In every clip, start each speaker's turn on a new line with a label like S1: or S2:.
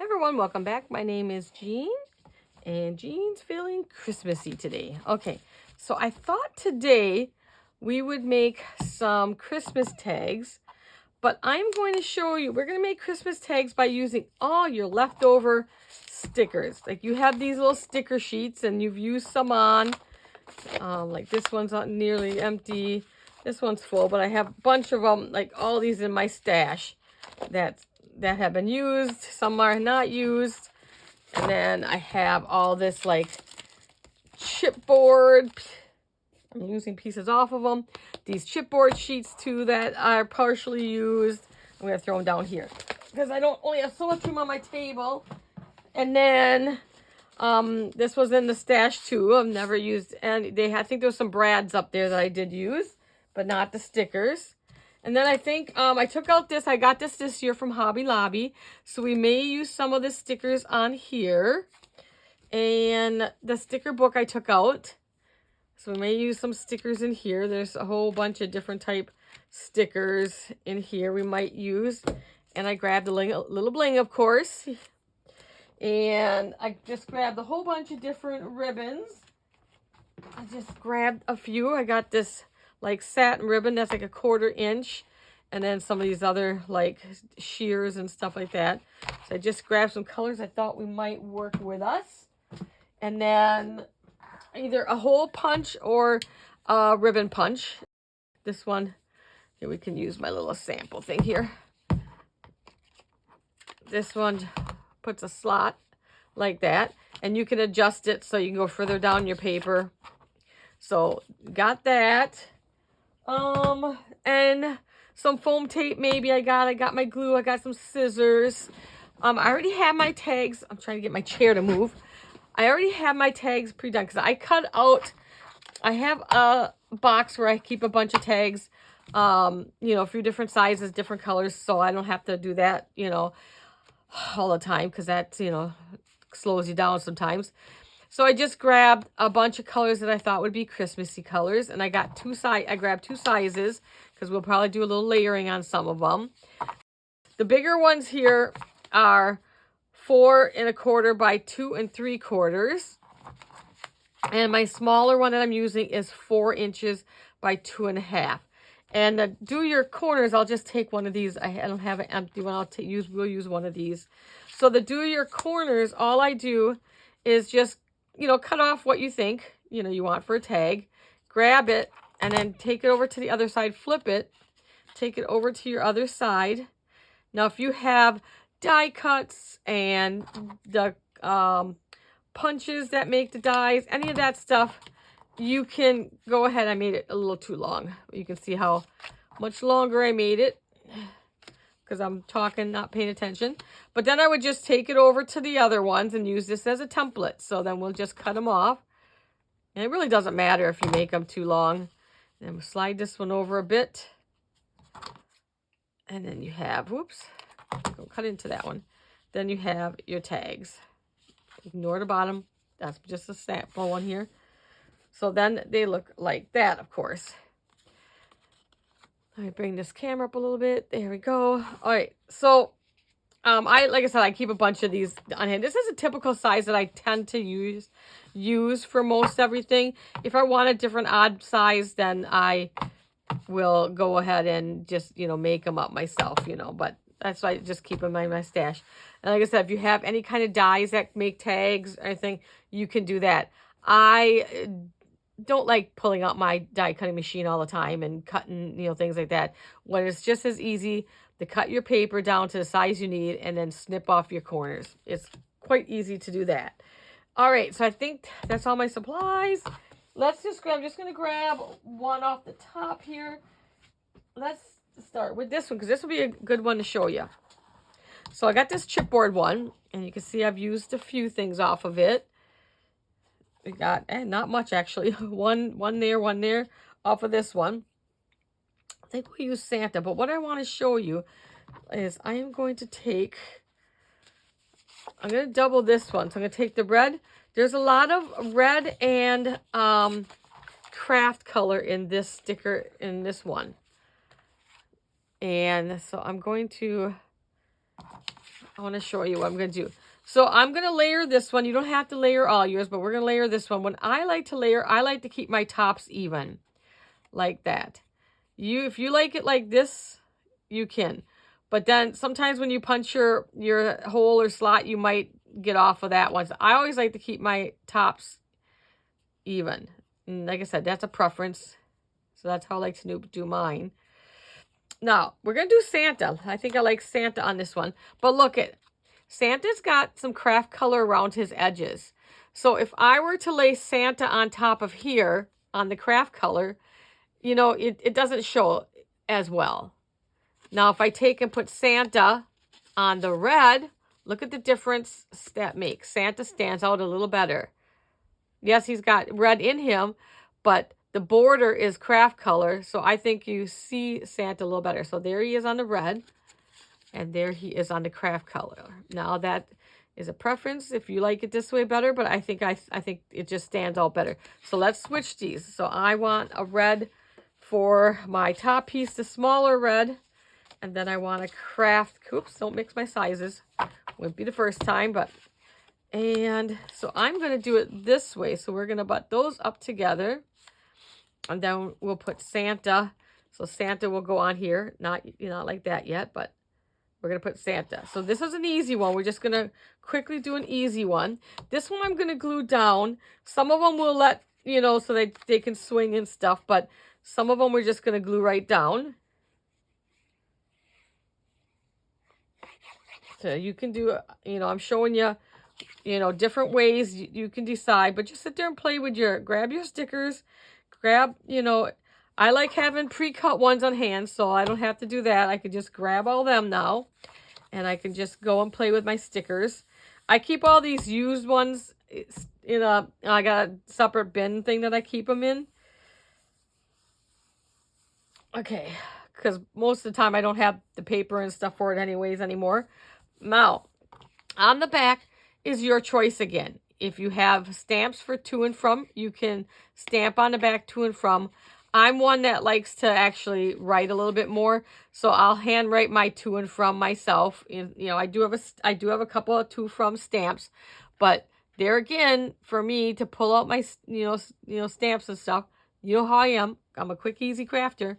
S1: Everyone, welcome back. My name is Jean, and Jean's feeling Christmassy today. Okay, so I thought today we would make some Christmas tags, but I'm going to show you, we're going to make Christmas tags by using all your leftover stickers. Like you have these little sticker sheets and you've used some on, like this one's not nearly empty. This one's full, but I have a bunch of them, like all these in my stash that have been used. Some are not used. And then I have all this like chipboard. I'm using pieces off of them. These chipboard sheets too that are partially used. I'm going to throw them down here because I don't only have so much room on my table. And then this was in the stash too. I've never used, and I think there was some brads up there that I did use, but not the stickers. And then I think I took out this. I got this year from Hobby Lobby. So we may use some of the stickers on here. And the sticker book I took out. So we may use some stickers in here. There's a whole bunch of different type stickers in here we might use. And I grabbed a little bling, of course. And I just grabbed a whole bunch of different ribbons. I just grabbed a few. I got this like satin ribbon that's like a 1/4 inch, and then some of these other like shears and stuff like that. So I just grabbed some colors I thought we might work with us, and then either a hole punch or a ribbon punch. This one here, we can use my little sample thing here. This one puts a slot like that, and you can adjust it so you can go further down your paper. So got that. And some foam tape maybe I got my glue, I got some scissors. I already have my tags. I'm trying to get my chair to move. I already have my tags pre-done because I cut out, I have a box where I keep a bunch of tags, a few different sizes, different colors, so I don't have to do that, all the time because that, slows you down sometimes. So I just grabbed a bunch of colors that I thought would be Christmassy colors. And I got I grabbed 2 sizes because we'll probably do a little layering on some of them. The bigger ones here are 4 1/4 by 2 3/4. And my smaller one that I'm using is 4 inches by 2 1/2. And to do your corners, I'll just take one of these. I don't have an empty one. We'll use one of these. So to do your corners, all I do is just cut off what you think, you want for a tag, grab it, and then take it over to the other side, flip it, take it over to your other side. Now, if you have die cuts and the punches that make the dies, any of that stuff, you can go ahead. I made it a little too long. You can see how much longer I made it because I'm talking, not paying attention. But then I would just take it over to the other ones and use this as a template. So then we'll just cut them off. And it really doesn't matter if you make them too long. And we'll slide this one over a bit. And then you have, whoops, don't cut into that one. Then you have your tags. Ignore the bottom. That's just a sample one here. So then they look like that, of course. Let me bring this camera up a little bit. There we go. All right. So, like I said, I keep a bunch of these on hand. This is a typical size that I tend to use for most everything. If I want a different odd size, then I will go ahead and just, make them up myself, But that's why I just keep them in my stash. And like I said, if you have any kind of dies that make tags or anything, you can do that. I don't like pulling out my die cutting machine all the time and cutting, things like that. When it's just as easy to cut your paper down to the size you need and then snip off your corners. It's quite easy to do that. All right, so I think that's all my supplies. I'm just going to grab one off the top here. Let's start with this one because this will be a good one to show you. So I got this chipboard one, and you can see I've used a few things off of it. We got, not much actually, one there off of this one. I think we use Santa, but what I want to show you is I'm going to double this one. So I'm going to take the red. There's a lot of red and craft color in this sticker, in this one. And so I'm going to I want to show you what I'm going to do. So I'm going to layer this one. You don't have to layer all yours, but we're going to layer this one. When I like to layer, I like to keep my tops even, like that. If you like it like this, you can. But then sometimes when you punch your hole or slot, you might get off of that one. So I always like to keep my tops even. And like I said, that's a preference. So that's how I like to do mine. Now, we're going to do Santa. I think I like Santa on this one. But look at Santa's got some craft color around his edges. So if I were to lay Santa on top of here on the craft color, you know, it doesn't show as well. Now, if I take and put Santa on the red, look at the difference that makes. Santa stands out a little better. Yes, he's got red in him, but the border is craft color, so I think you see Santa a little better. So there he is on the red, and there he is on the craft color. Now that is a preference if you like it this way better, but I think it just stands out better. So let's switch these. So I want a red for my top piece, the smaller red, and then I want a craft. Oops, don't mix my sizes. Wouldn't be the first time, but and so I'm going to do it this way. So we're going to butt those up together. And then we'll put Santa. So Santa will go on here. Not like that yet, but we're going to put Santa. So this is an easy one. We're just going to quickly do an easy one. This one I'm going to glue down. Some of them we'll let, so they can swing and stuff. But some of them we're just going to glue right down. So you can do, I'm showing you, different ways you can decide. But just sit there and play with grab your stickers. Grab, I like having pre-cut ones on hand, so I don't have to do that. I can just grab all them now, and I can just go and play with my stickers. I keep all these used ones I got a separate bin thing that I keep them in. Okay, because most of the time I don't have the paper and stuff for it anyways anymore. Now, on the back is your choice again. If you have stamps for to and from, you can stamp on the back to and from. I'm one that likes to actually write a little bit more, so I'll hand write my to and from myself. I do have a couple of to from stamps, but there again, for me to pull out my stamps and stuff, you know how I am. I'm a quick, easy crafter.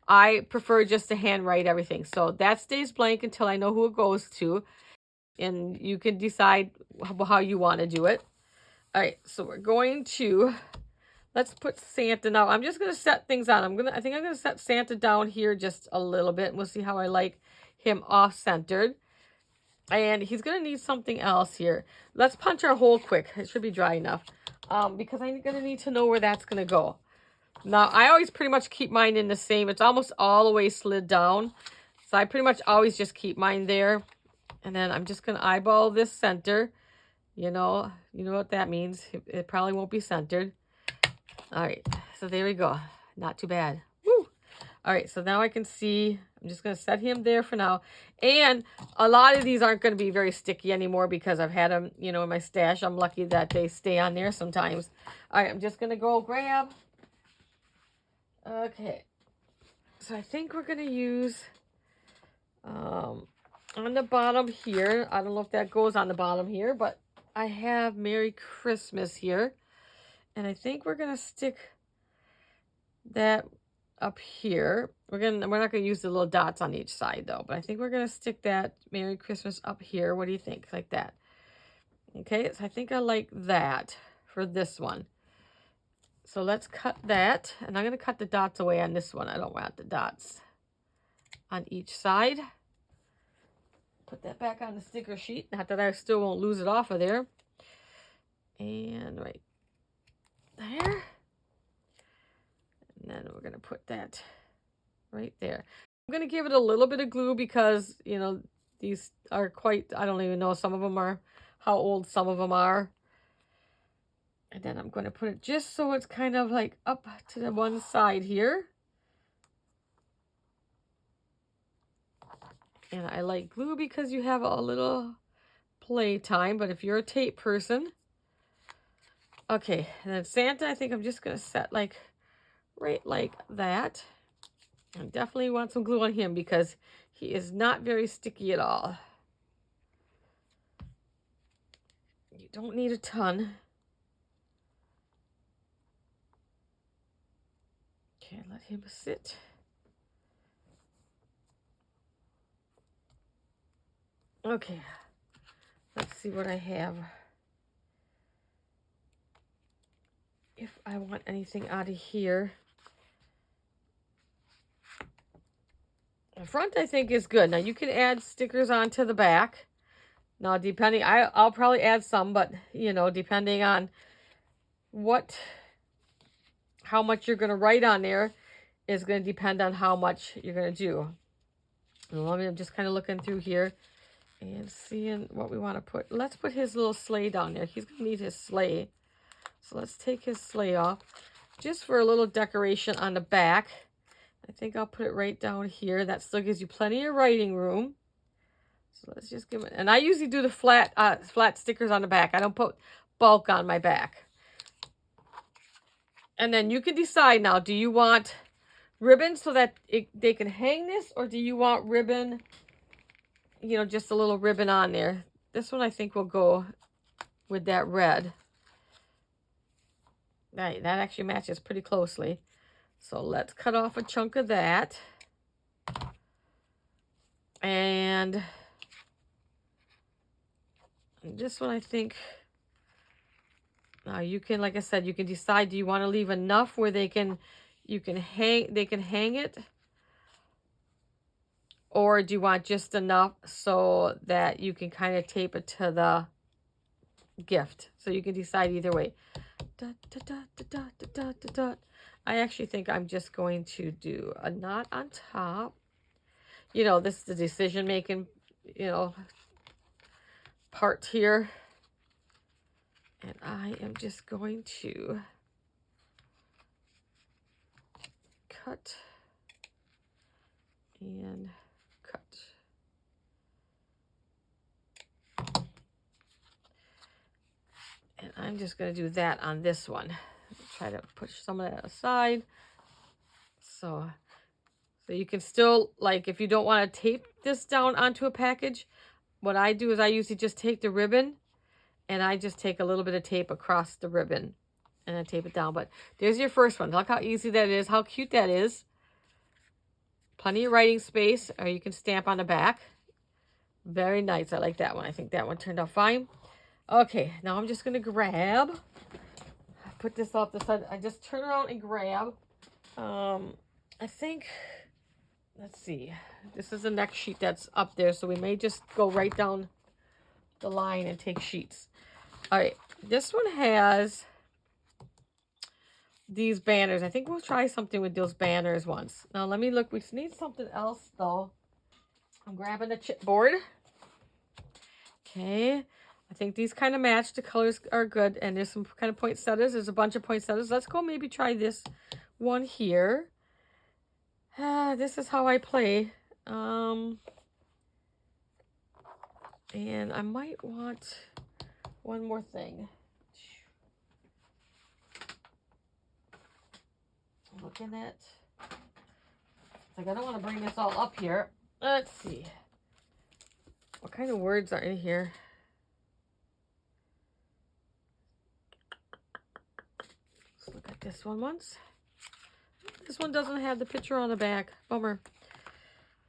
S1: I prefer just to hand write everything, so that stays blank until I know who it goes to. And you can decide how you want to do it. All right, so we're going to, let's put Santa. Now, I'm just going to set things on. I think I'm going to set Santa down here just a little bit. And we'll see how I like him off-centered. And he's going to need something else here. Let's punch our hole quick. It should be dry enough. Because I'm going to need to know where that's going to go. Now, I always pretty much keep mine in the same. It's almost all the way slid down. So I pretty much always just keep mine there. And then I'm just going to eyeball this center. You know what that means. It probably won't be centered. All right, so there we go. Not too bad. Woo! All right, so now I can see. I'm just going to set him there for now. And a lot of these aren't going to be very sticky anymore because I've had them, in my stash. I'm lucky that they stay on there sometimes. All right, I'm just going to go grab. Okay. So I think we're going to use... on the bottom here, I don't know if that goes on the bottom here, but I have Merry Christmas here. And I think we're going to stick that up here. We're not going to use the little dots on each side though, but I think we're going to stick that Merry Christmas up here. What do you think? Like that. Okay, so I think I like that for this one. So let's cut that. And I'm going to cut the dots away on this one. I don't want the dots on each side. Put that back on the sticker sheet. Not that I still won't lose it off of there. And right there. And then we're going to put that right there. I'm going to give it a little bit of glue because, these are quite, I don't even know, some of them are, how old some of them are. And then I'm going to put it just so it's kind of like up to the one side here. And I like glue because you have a little play time. But if you're a tape person. Okay. And then Santa, I think I'm just going to set like right like that. I definitely want some glue on him because he is not very sticky at all. You don't need a ton. Okay, let him sit. Okay, let's see what I have. If I want anything out of here. The front, I think, is good. Now, you can add stickers onto the back. Now, depending, I'll probably add some, but, you know, depending on how much you're going to write on there is going to depend on how much you're going to do. I'm just kind of looking through here and seeing what we want to put. Let's put his little sleigh down there. He's going to need his sleigh. So let's take his sleigh off just for a little decoration on the back. I think I'll put it right down here. That still gives you plenty of writing room. So let's just give it, and I usually do the flat stickers on the back. I don't put bulk on my back. And then you can decide now, do you want ribbon so that they can hang this, or do you want ribbon, you know, just a little ribbon on there? This one I think will go with that red. That actually matches pretty closely. So let's cut off a chunk of that. And this one I think, now you can, like I said, you can decide, do you want to leave enough where they can hang it? Or do you want just enough so that you can kind of tape it to the gift? So you can decide either way. I actually think I'm just going to do a knot on top. You know, this is the decision-making, you know, part here. And I am just going to cut and cut. And I'm just going to do that on this one. Try to push some of that aside. So you can still, like, if you don't want to tape this down onto a package, what I do is I usually just take the ribbon and I just take a little bit of tape across the ribbon and I tape it down. But there's your first one. Look how easy that is, how cute that is. Plenty of writing space, or you can stamp on the back. Very nice. I like that one. I think that one turned out fine. Okay, now I'm just going to grab, put this off the side. I just turn around and grab. I think, let's see. This is the next sheet that's up there, so we may just go right down the line and take sheets. All right, this one has these banners. I think we'll try something with those banners once. Now, let me look. We need something else, though. I'm grabbing a chipboard. Okay. I think these kind of match. The colors are good. And there's some kind of poinsettias. There's a bunch of poinsettias. Let's go maybe try this one here. This is how I play. And I might want one more thing. Looking at, like, I don't want to bring this all up here. Let's see. What kind of words are in here? Let's look at this one once. This one doesn't have the picture on the back. Bummer.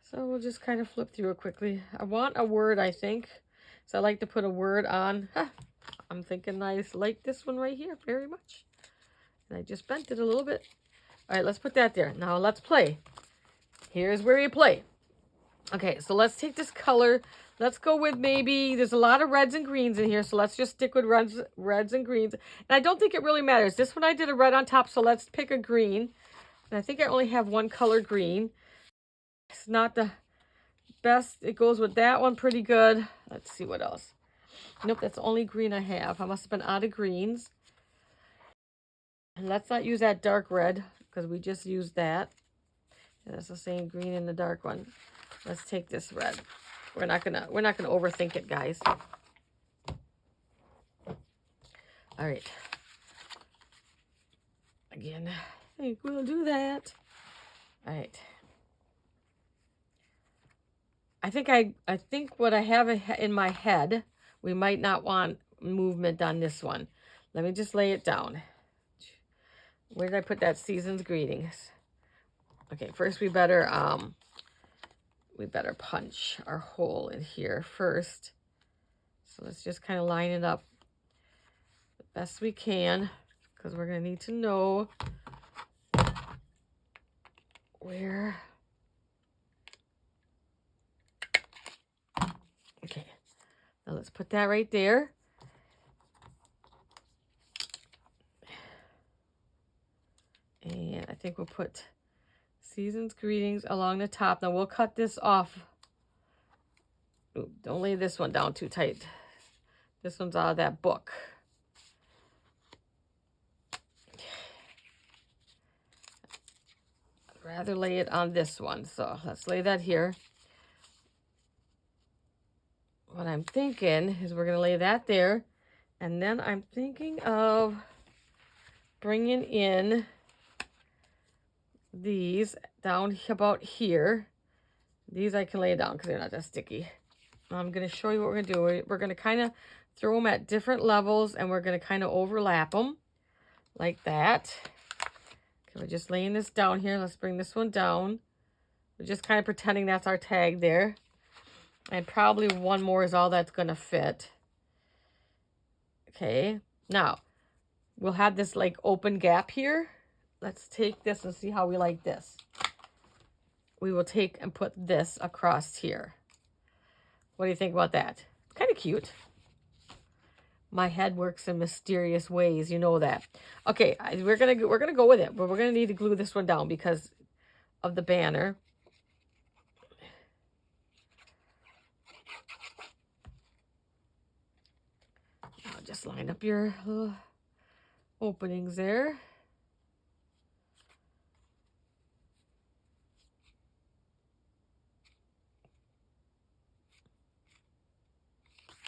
S1: So we'll just kind of flip through it quickly. I want a word, I think. So I like to put a word on. I'm thinking I like this one right here very much. And I just bent it a little bit. All right, let's put that there. Now let's play. Here's where you play. Okay, so let's take this color. Let's go with maybe, there's a lot of reds and greens in here, so let's just stick with reds and greens. And I don't think it really matters. This one I did a red on top, so let's pick a green. And I think I only have one color green. It's not the best. It goes with that one pretty good. Let's see what else. Nope, that's the only green I have. I must have been out of greens. And let's not use that dark red, because we just used that. And that's the same green in the dark one. Let's take this red. We're not gonna overthink it, guys. All right. Again, I think we'll do that. All right. I think what I have in my head, we might movement on this one. Let me just lay it down. Where did I put that season's greetings? Okay, first we better punch our hole in here first. So let's just kind of line it up the best we can, because we're going to need to know where. Okay, now let's put that right there. And I think we'll put season's greetings along the top. Now we'll cut this off. Ooh, don't lay this one down too tight. This one's out of that book. I'd rather lay it on this one. So let's lay that here. What I'm thinking is we're going to lay that there. And then I'm thinking of bringing in these down about here. These I can lay down because they're not that sticky. I'm going to show you what we're going to do. We're going to kind of throw them at different levels, and we're going to kind of overlap them like that. Okay, we're just laying this down here. Let's bring this one down. We're just kind of pretending that's our tag there. And probably one more is all that's going to fit. Okay, now we'll have this like open gap here. Let's take this and see how we like this. We will take and put this across here. What do you think about that? Kind of cute. My head works in mysterious ways, you know that. Okay, we're gonna go with it, but we're gonna need to glue this one down because of the banner. Now just line up your little openings there.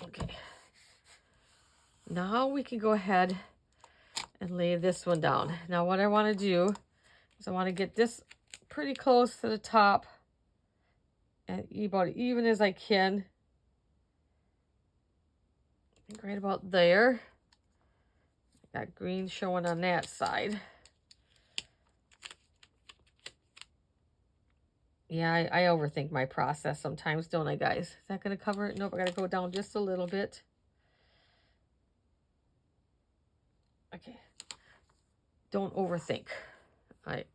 S1: Okay. Now we can go ahead and lay this one down. Now what I want to do is I want to get this pretty close to the top and about even as I can. I think right about there. Got green showing on that side. Yeah, I overthink my process sometimes, don't I, guys? Is that going to cover it? Nope, I got to go down just a little bit. Okay. Don't overthink. All right,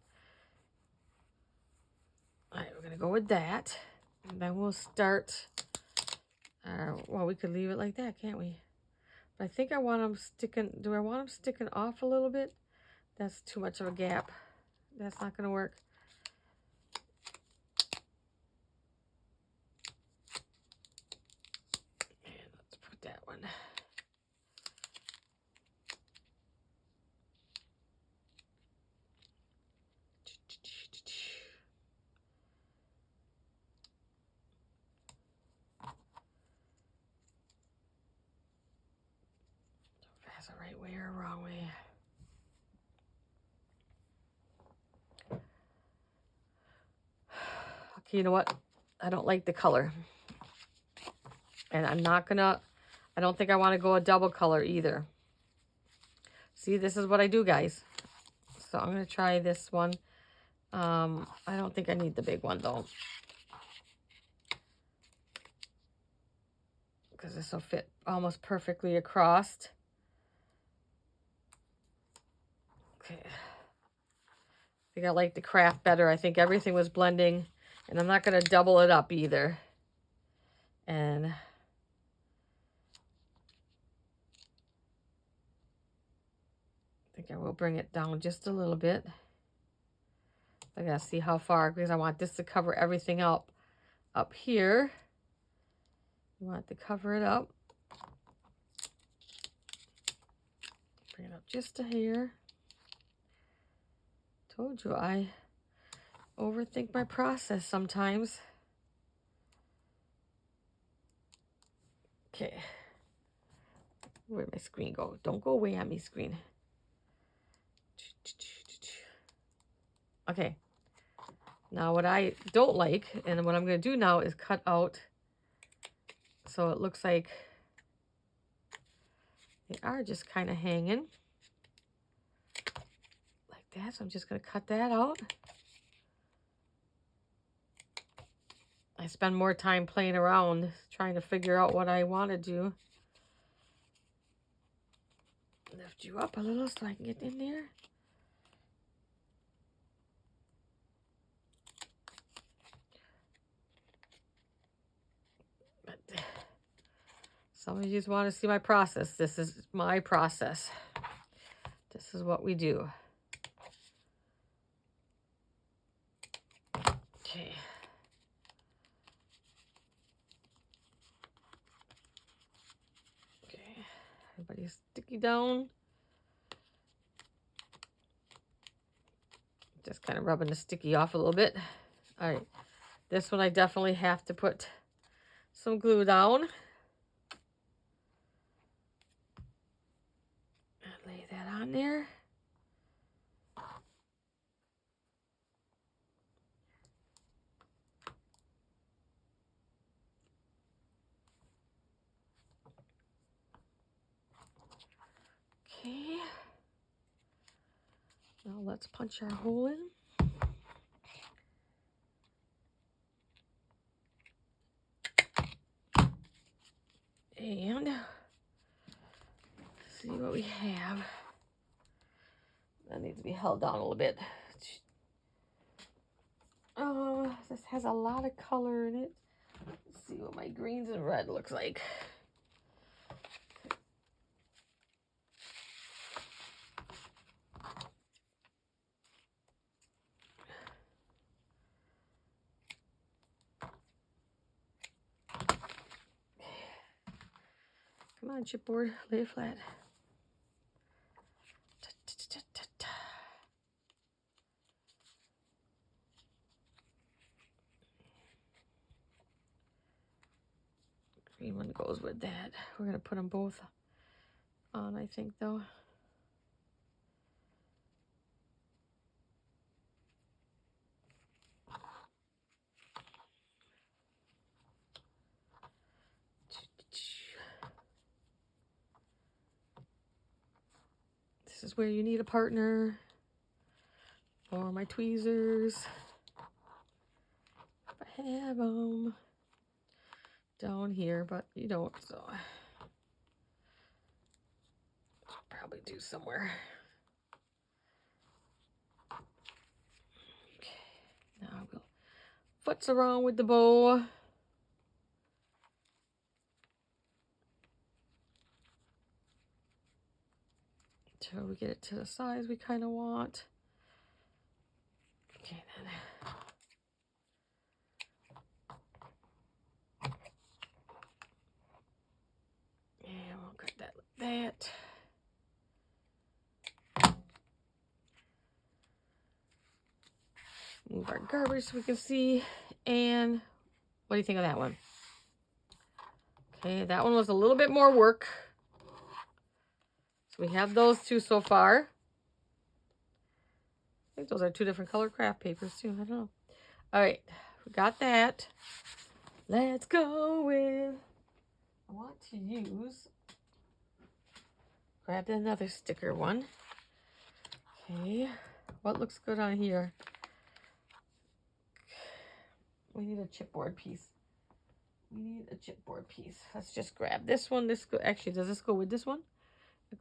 S1: we're going to go with that. And then we'll start. Well, we could leave it like that, can't we? But I think I want them sticking. Do I want them sticking off a little bit? That's too much of a gap. That's not going to work. And let's put that one. That's the right way or wrong way. Okay, you know what? I don't like the color. And I'm not gonna, I don't think I want to go a double color either. See, this is what I do, guys. So I'm going to try this one. I don't think I need the big one, though. Because this will fit almost perfectly across. Okay. I think I like the craft better. I think everything was blending. And I'm not going to double it up either. And I think I will bring it down just a little bit. I got to see how far, because I want this to cover everything up here. You want to cover it up. Bring it up just a hair. Told you I overthink my process sometimes. Okay. Where'd my screen go? Don't go away on me, screen. Okay. Now what I don't like, and what I'm going to do now is cut out so it looks like They are just kind of hanging like that. So I'm just going to cut that out. I spend more time playing around trying to figure out what I want to do. Lift you up a little so I can get in there. But some of you just want to see my process. This is my process. This is what we do. Okay. Okay. Everybody's sticky down. Just kind of rubbing the sticky off a little bit. All right. This one I definitely have to put some glue down. Lay that on there. Okay. Now let's punch our hole in. And see what we have. That needs to be held down a little bit. Oh, this has a lot of color in it. Let's see what my greens and red looks like. Come on, chipboard, lay it flat. Green one goes with that. We're gonna put them both on, I think, though. This is where you need a partner. Or my tweezers. If I have them down here, but you don't, so probably do somewhere. Okay, now we'll futz around with the bow. Until we get it to the size we kind of want. Okay, then. And we'll cut that like that. Move our garbage so we can see. And what do you think of that one? Okay, that one was a little bit more work. So we have those two so far. I think those are two different color craft papers too. I don't know. All right, we got that. Let's go with, I want to use, grab another sticker one. Okay, what looks good on here? We need a chipboard piece. We need a chipboard piece. Let's just grab this one. This go, actually, does this go with this one?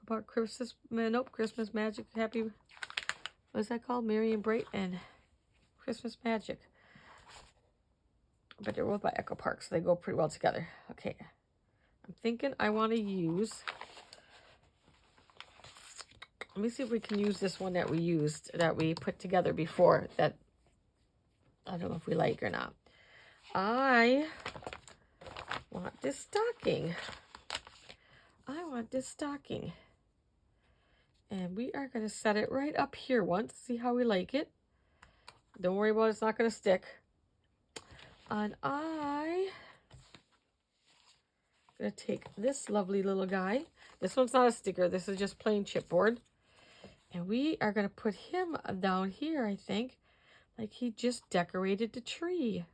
S1: About Christmas, nope, Christmas Magic, Happy, what is that called? Merry and Bright and Christmas Magic. But they're both by Echo Park, so they go pretty well together. Okay, I'm thinking I want to use, let me see if we can use this one that we used, that we put together before, that I don't know if we like or not. I want this stocking. I want this stocking. And we are going to set it right up here once, see how we like it. Don't worry about it, it's not going to stick. And I'm going to take this lovely little guy. This one's not a sticker, this is just plain chipboard. And we are going to put him down here, I think, like he just decorated the tree.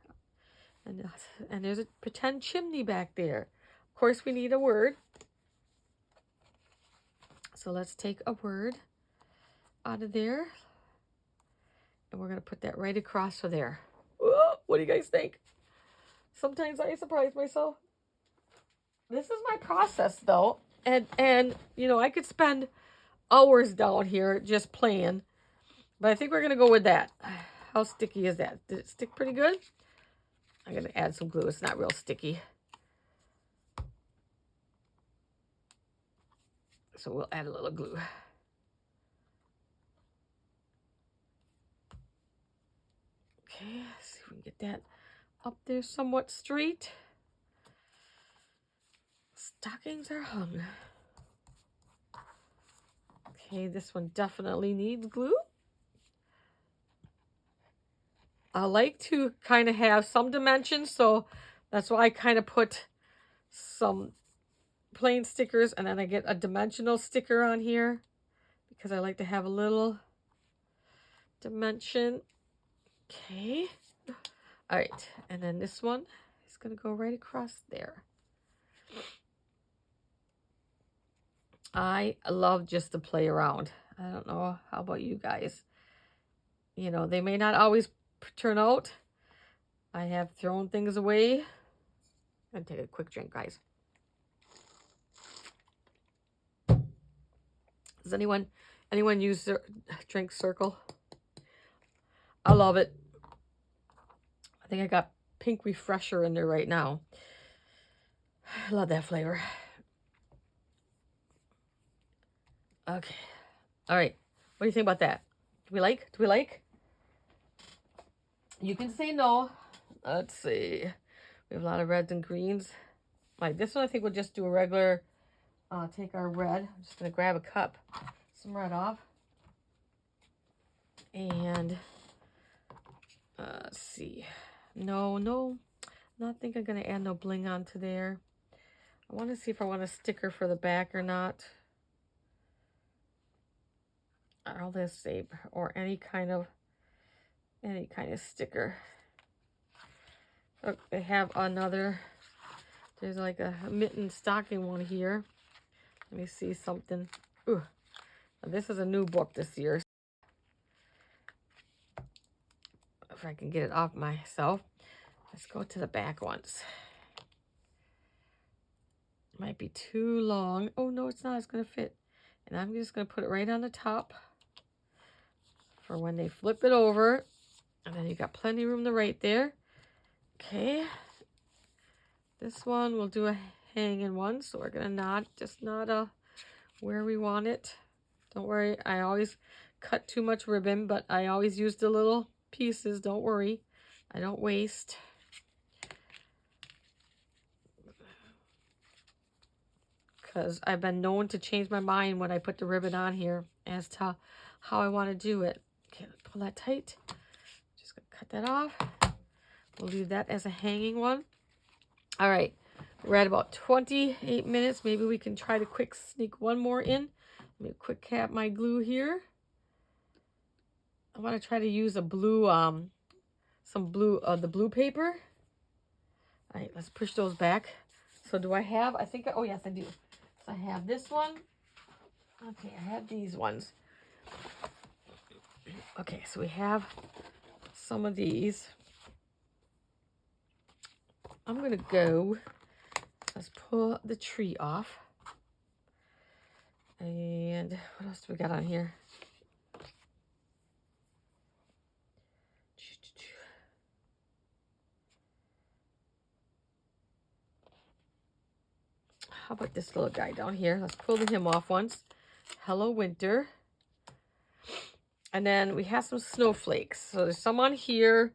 S1: And there's a pretend chimney back there. Of course, we need a word. So let's take a word out of there. And we're going to put that right across to there. Whoa, what do you guys think? Sometimes I surprise myself. This is my process, though. And you know, I could spend hours down here just playing. But I think we're going to go with that. How sticky is that? Did it stick pretty good? I'm going to add some glue. It's not real sticky. So we'll add a little glue. Okay, let's see if we can get that up there somewhat straight. Stockings are hung. Okay, this one definitely needs glue. I like to kind of have some dimensions, so that's why I kind of put some plain stickers and then I get a dimensional sticker on here because I like to have a little dimension. Okay. All right, and then this one is going to go right across there. I love just to play around. I don't know, how about you guys? You know, they may not always turn out. I have thrown things away. I'm going to take a quick drink, guys. Does anyone use drink Circle? I love it. I think I got pink refresher in there right now. I love that flavor. Okay. All right. What do you think about that? Do we like? You can say no. Let's see. We have a lot of reds and greens. Like this one, I think we'll just do a regular, take our red. I'm just going to grab a cup, some red off. And, let's see. No, not think I'm going to add no bling onto there. I want to see if I want a sticker for the back or not. I'll just say, or any kind of sticker. Oh, they have another, there's like a mitten stocking one here. Let me see something. Ooh, this is a new book this year. If I can get it off myself. Let's go to the back ones. Might be too long. Oh, no, it's not. It's going to fit. And I'm just going to put it right on the top for when they flip it over. And then you got plenty of room to write there. Okay. This one, we'll do a hanging one. So we're going to just knot where we want it. Don't worry. I always cut too much ribbon, but I always use the little pieces. Don't worry. I don't waste. Because I've been known to change my mind when I put the ribbon on here as to how I want to do it. Okay, pull that tight. Just going to cut that off. We'll leave that as a hanging one. All right, we're at about 28 minutes. Maybe we can try to quick sneak one more in. Let me quick cap my glue here. I want to try to use a blue, the blue paper. All right, let's push those back. So do I have, oh yes, I do. So I have this one. Okay, I have these ones. Okay, so we have some of these. I'm going to go, let's pull the tree off. And what else do we got on here? How about this little guy down here? Let's pull him off once. Hello, winter. And then we have some snowflakes. So there's some on here.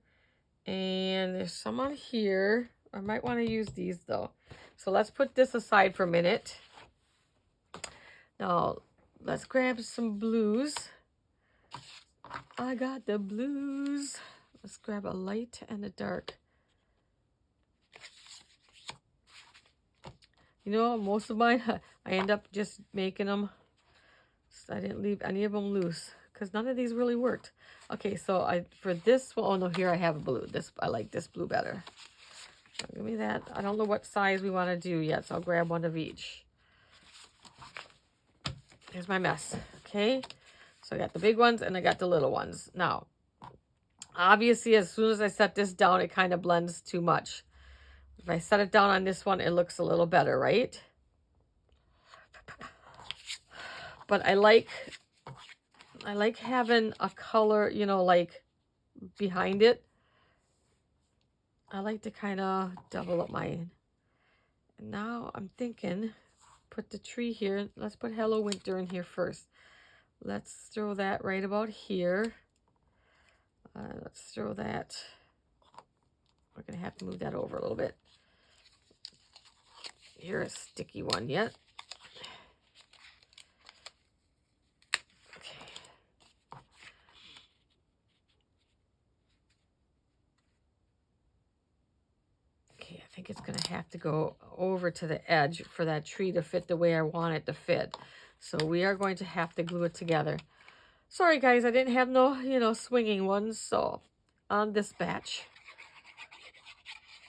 S1: And there's some on here. I might want to use these, though. So let's put this aside for a minute. Now, let's grab some blues. I got the blues. Let's grab a light and a dark. You know, most of mine, I end up just making them. I didn't leave any of them loose because none of these really worked. Okay, so for this one, oh no, here I have a blue. I like this blue better. So give me that. I don't know what size we want to do yet, so I'll grab one of each. Here's my mess. Okay. So I got the big ones and I got the little ones. Now, obviously, as soon as I set this down, it kind of blends too much. If I set it down on this one, it looks a little better, right? But I like having a color, you know, like behind it. I like to kind of double up mine. And now I'm thinking, put the tree here. Let's put Hello Winter in here first. Let's throw that right about here. Let's throw that. We're going to have to move that over a little bit. Here's a sticky one yet. Okay. Okay, I think it's going to have to go over to the edge for that tree to fit the way I want it to fit. So we are going to have to glue it together. Sorry, guys, I didn't have no, you know, swinging ones. So on this batch,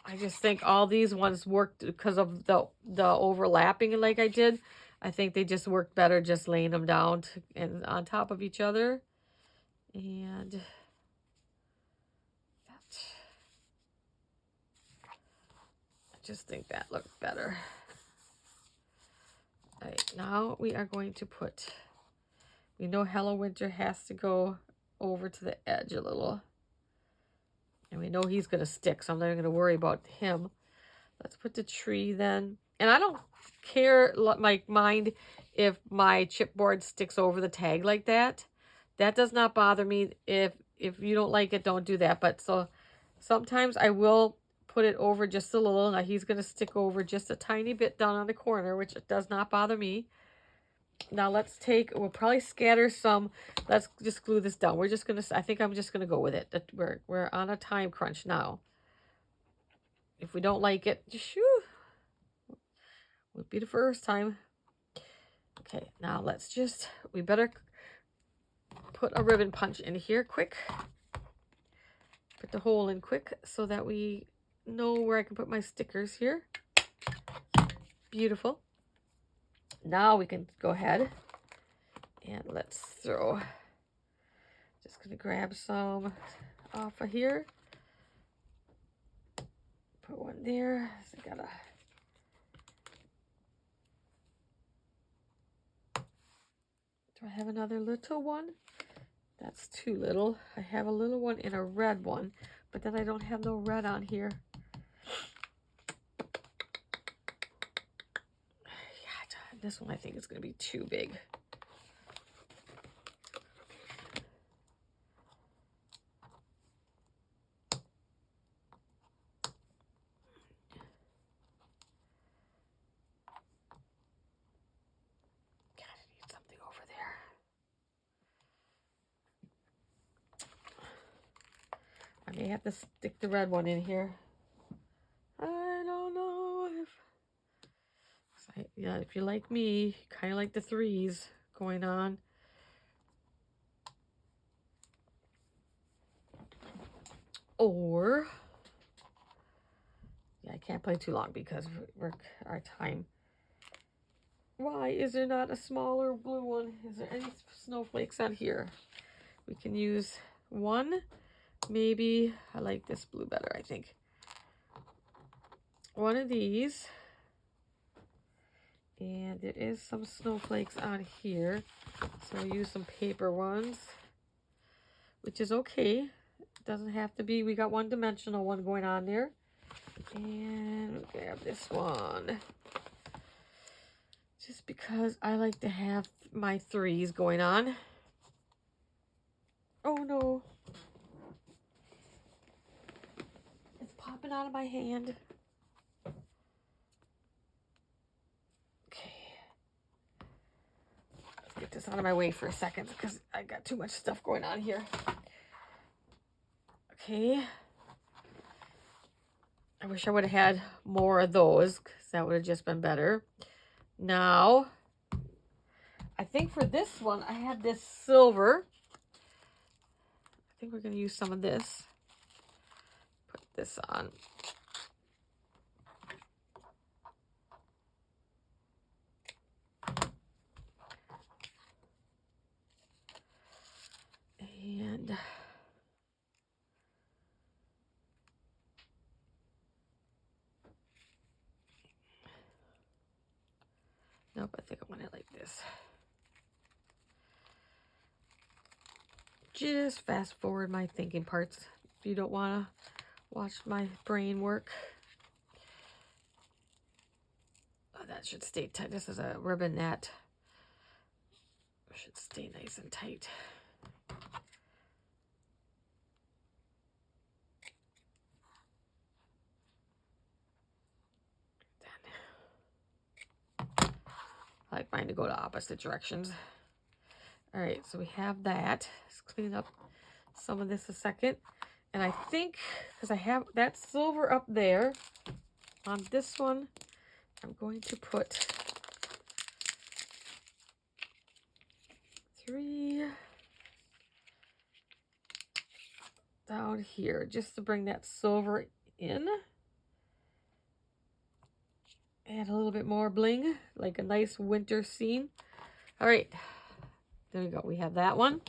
S1: I just think all these ones worked because of the overlapping like I did. I think they just worked better just laying them down and on top of each other. And that. I just think that looked better. All right, now we are going to put, we know Hello Winter has to go over to the edge a little. And we know he's going to stick, so I'm not even going to worry about him. Let's put the tree then. And I don't care, like, mind if my chipboard sticks over the tag like that. That does not bother me. If you don't like it, don't do that. But so sometimes I will put it over just a little. Now he's going to stick over just a tiny bit down on the corner, which does not bother me. Now let's take, we'll probably scatter some. Let's just glue this down. We're just going to, I think I'm just going to go with it. We're on a time crunch now. If we don't like it, shoo, would be the first time. Okay, now let's just, we better put a ribbon punch in here quick. Put the hole in quick so that we know where I can put my stickers here. Beautiful. Now we can go ahead and let's throw, just gonna grab some off of here. Put one there. So I gotta, do I have another little one? That's too little. I have a little one and a red one, but then I don't have no red on here. God, this one I think is going to be too big. God, I need something over there. I may have to stick the red one in here. I don't know if, yeah, if you're like me, kind of like the threes going on. Or, yeah, I can't play too long because we're our time. Why is there not a smaller blue one? Is there any snowflakes on here? We can use one. Maybe I like this blue better, I think. One of these. And there is some snowflakes on here. So I'll use some paper ones, which is okay. It doesn't have to be. We got one dimensional one going on there. And we'll grab this one. Just because I like to have my threes going on. Oh no. It's popping out of my hand. Okay. Let's get this out of my way for a second because I got too much stuff going on here. Okay. I wish I would have had more of those because that would have just been better. Now, I think for this one, I have this silver. I think we're going to use some of this. Put this on. Nope, I think I want it like this. Just fast forward my thinking parts if you don't want to watch my brain work. Oh, that should stay tight. This is a ribbon net. It should stay nice and tight. I like mine to go to opposite directions. All right, so we have that. Let's clean up some of this a second. And I think, because I have that silver up there, on this one, I'm going to put 3 down here, just to bring that silver in. Add a little bit more bling, like a nice winter scene. All right, there we go. We have that one.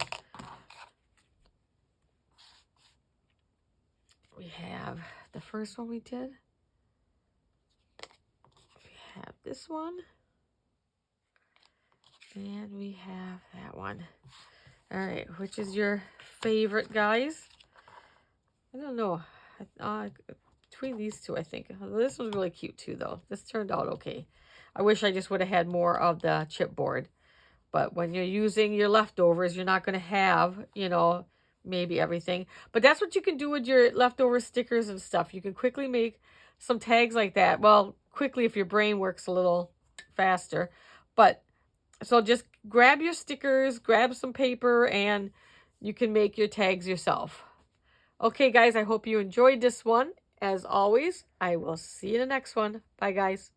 S1: We have the first one we did. We have this one. And we have that one. All right, which is your favorite, guys? I don't know. Between these two, I think. This one's really cute too, though. This turned out okay. I wish I just would have had more of the chipboard. But when you're using your leftovers, you're not going to have, you know, maybe everything. But that's what you can do with your leftover stickers and stuff. You can quickly make some tags like that. Well, quickly if your brain works a little faster. But so just grab your stickers, grab some paper, and you can make your tags yourself. Okay, guys, I hope you enjoyed this one. As always, I will see you in the next one. Bye, guys.